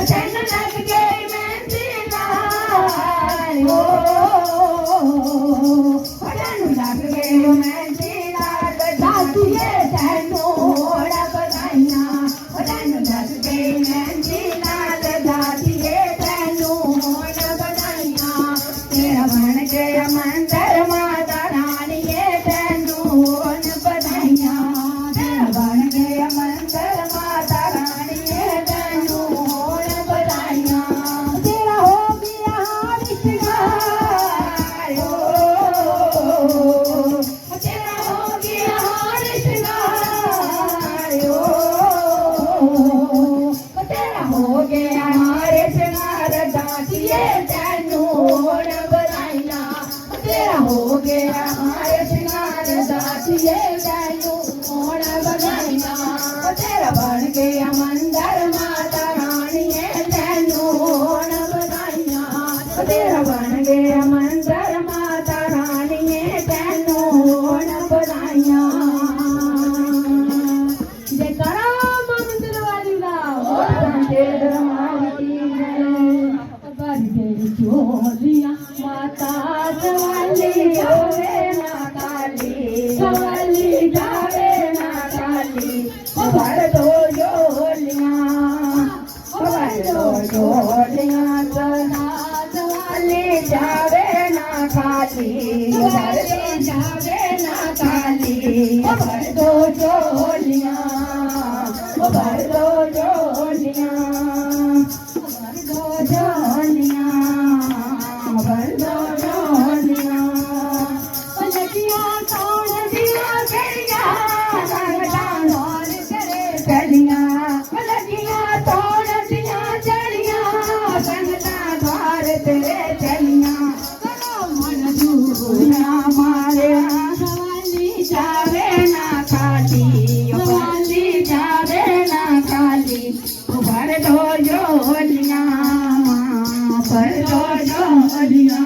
ਤੈਨੂੰ ਲੱਗ ਗਈ ਮਹਿੰਦੀ ਲਾਲ ਹੋ ਤੈਨੂੰ ਲੱਗ ਗਈ ਮਹਿੰਦੀ ਲਾਲ ਦਾਤੀਏ ਤੈਨੂੰ ਹੋੜ ਬਧਾਈਆਂ ਤੈਨੂੰ ਲੱਗ ਗਈ ਮਹਿੰਦੀ ਲਾਲ ਦਾਤੀਏ ਤੈਨੂੰ ਹੋੜ ਬਧਾਈਆਂ ਤੇਰਾ ਬਣ ਗਿਆ ਮੰਦਰ ਮਾਤਾ ਰਾਣੀਏ ਤੈਨੂੰ ਹੋੜ ਬਧਾਈਆਂ ਤੇਰਾ ਬਣ ਗਿਆ ਮੰਦਰ ਮਾਤਾ ਰਾਣੀਏ ਤੈਨੂੰ ਹੋੜ ਬਧਾਈਆਂ ਤੇਰਾ ਹੋ ਗਿਆ ਰਿਸ਼ਤੇਦਾਰ ਹੋ ਤੇਰਾ ਹੋ ਗਿਆ ਰਿਸ਼ਤੇਦਾਰ ਹੋ ਤੇਰਾ ਹੋ ਗਿਆ ਰਿਸ਼ਤੇਦਾਰ ਦਾਤੀਏ ਤੈਨੂੰ ਹੋੜ ਬਧਾਈਆਂ ਤੇਰਾ ਹੋ ਗਿਆ ਰਿਸ਼ਤੇਦਾਰ ਦਾਤੀਏ ਤੈਨੂੰ ਹੋੜ ਬਧਾਈਆਂ ਤੇਰਾ ਬਣ ਗਿਆ ਮੰਦਰ ਮਾਤਾ ਰਾਣੀਏ ਤੈਨੂੰ ਹੋੜ ਬਧਾਈਆਂ ਤੇਰਾ ਬਣ ਗਿਆ ਮੰਦਰ ਮਾਤਾ ਰਾਣੀਏ ਤੈਨੂੰ ਹੋੜ ਬਧਾਈਆਂ ਜੇ ਕਰਾ ਮੰਦਰ ਵਾਲੀ ਦਾ ਤੇ ਦਰਮਾਵਤੀ ਬਰਗੇ ਚੋਲੀਆਂ ਮਾਤਾ ਸਵਾਲੀ ਹੋਵੇ ਨਾ ਕਾਲੀ ਸਵਾਲੀ ਜਾਵੇ ਨਾ ਕਾਲੀ ਭਰ ਦੋ ਜੋਲੀਆਂ ਸਨਾ ਸਵਾਲੀ ਜਾਵੇ ਨਾ ਕਾਲੀ ਭਰ ਜਾਵੇ ਨਾ ਕਾਲੀ ਭਰ ਦੋ ਜੋਲੀਆਂ ਭਰ ਦੋ ਜੋਲੀਆਂ ਭਰ ਦੋ ਜੋਲੀਆਂ ਭਰ ਦੋ ਜੋਲੀਆਂ ਪਲਟੀਆਂ ਕੌਣ ਦੀਆਂ ਗਈਆਂ ਸੰਗਤਾਂ ਨਾਲ ਕਰੇ ਚਲੀਆਂ ਪਲਟੀਆਂ ਕੌਣ ਦੀਆਂ ਚੜੀਆਂ ਸੰਗਤਾਂ द्वार ਤੇਰੇ ਚਲੀਆਂ ਕਰੋ ਮਨ ਦੂਰਿਆ ਮਾਰਿਆ ਸਵਾਲੀ ਜਾਵੇ ਨਾ ਖਾਲੀ ਸਵਾਲੀ ਜਾਵੇ ਨਾ ਖਾਲੀ ਭਰ ਦੋ ਜੋਲੀਆਂ ਭਰ ਦੋ ਜੋਲੀਆਂ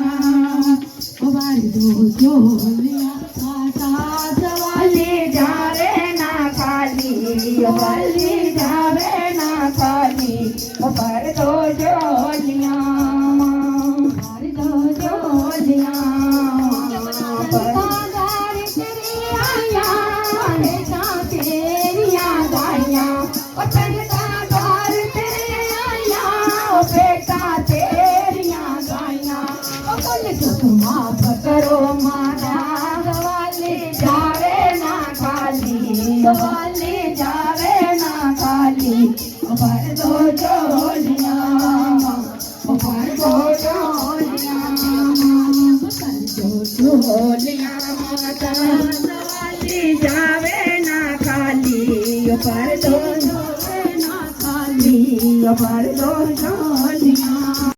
ਭਰ ਦੋ ਜੋਲੀਆਂ ਮਾਤਾ ਸਵਾਲੀ ਜਾਵੇ ਨਾ ਖਾਲੀ ਸਵਾਲੀ ਜਾਵੇ ਨਾ ਖਾਲੀ ਭਰ ਦੋ ਜੋਲੀਆਂ ਭਰ ਦੋ ਜੋਲੀਆਂ ਪਤਾਦਾਰ ਤੇਰੀਆਂ ਆਈਆਂ ਨੇ ਤਾਂ ਤੇਰੀਆਂ ਗਾਈਆਂ ਪਤਾਦਾਰ ਤੇਰੀਆਂ ਆਈਆਂ ਬੇਟਾ ਤੇਰੀਆਂ ਗਾਈਆਂ ਕੁੱਲ ਚੁੱਕ ਮਾਫ ਕਰੋ ਮਾਤਾ ਸਵਾਲੀ ਜਾਵੇ ਨਾ ਖਾਲੀ ਸਵਾਲੀ ਜਾਵੇ ਨਾ ਖਾਲੀ ਭਰ ਦੋ ਜੋਲੀਆਂ ਭਰ ਦੋ ਜੋਲੀਆਂ ਭਰ ਦੋ ਜੋਲੀਆਂ ਮਾਤਾ ਸਵਾਲੀ ਜਾਵੇ ਨਾ ਖਾਲੀ ਭਰ ਦੋ ਨਾ ਖਾਲੀ ਭਰ ਦੋ ਜੋਲੀਆਂ